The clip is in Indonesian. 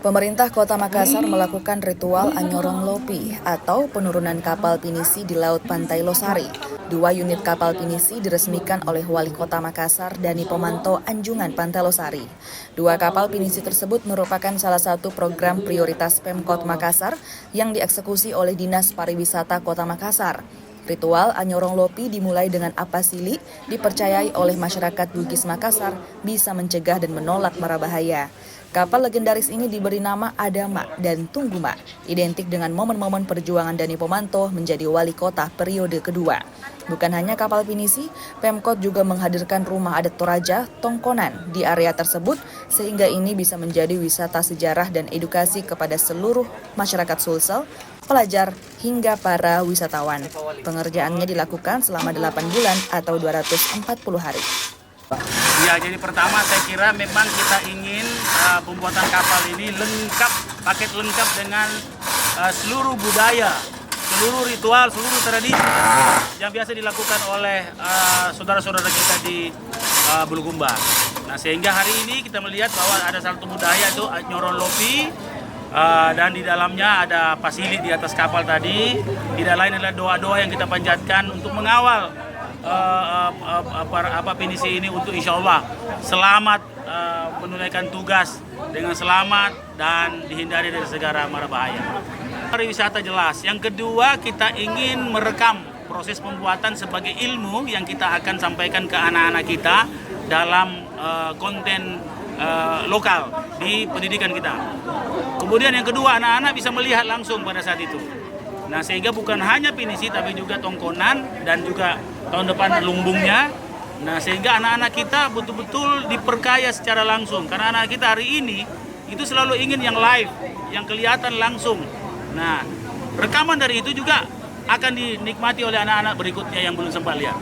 Pemerintah Kota Makassar melakukan ritual Anyorong Lopi atau penurunan kapal pinisi di Laut Pantai Losari. 2 unit kapal pinisi diresmikan oleh Wali Kota Makassar Dani Pomanto Anjungan Pantai Losari. 2 kapal pinisi tersebut merupakan salah satu program prioritas Pemkot Makassar yang dieksekusi oleh Dinas Pariwisata Kota Makassar. Ritual Anyorong Lopi dimulai dengan apasili dipercayai oleh masyarakat Bugis Makassar bisa mencegah dan menolak mara bahaya. Kapal legendaris ini diberi nama Adama dan Tungguma, identik dengan momen-momen perjuangan Dani Pomanto menjadi wali kota periode kedua. Bukan hanya kapal pinisi, Pemkot juga menghadirkan rumah adat Toraja, Tongkonan di area tersebut sehingga ini bisa menjadi wisata sejarah dan edukasi kepada seluruh masyarakat Sulsel, pelajar, hingga para wisatawan. Pengerjaannya dilakukan selama 8 bulan atau 240 hari. Ya, jadi pertama saya kira memang kita ingin pembuatan kapal ini lengkap, paket lengkap dengan seluruh budaya, seluruh ritual, seluruh tradisi yang biasa dilakukan oleh saudara-saudara kita di Bulukumba. Nah, sehingga hari ini kita melihat bahwa ada satu budaya itu Anyorong Lopi, dan di dalamnya ada pasili di atas kapal tadi. Tidak lain adalah doa-doa yang kita panjatkan untuk mengawal pinisi ini untuk insya Allah selamat menunaikan tugas dengan selamat dan dihindari dari segala mara bahaya. Pariwisata jelas. Yang kedua, kita ingin merekam proses pembuatan sebagai ilmu yang kita akan sampaikan ke anak-anak kita dalam konten lokal di pendidikan kita. Kemudian yang kedua, anak-anak bisa melihat langsung pada saat itu. Nah, sehingga bukan hanya pinisi tapi juga tongkonan dan juga tahun depan lumbungnya. Nah, sehingga anak-anak kita betul-betul diperkaya secara langsung. Karena anak kita hari ini itu selalu ingin yang live, yang kelihatan langsung. Nah, rekaman dari itu juga akan dinikmati oleh anak-anak berikutnya yang belum sempat lihat.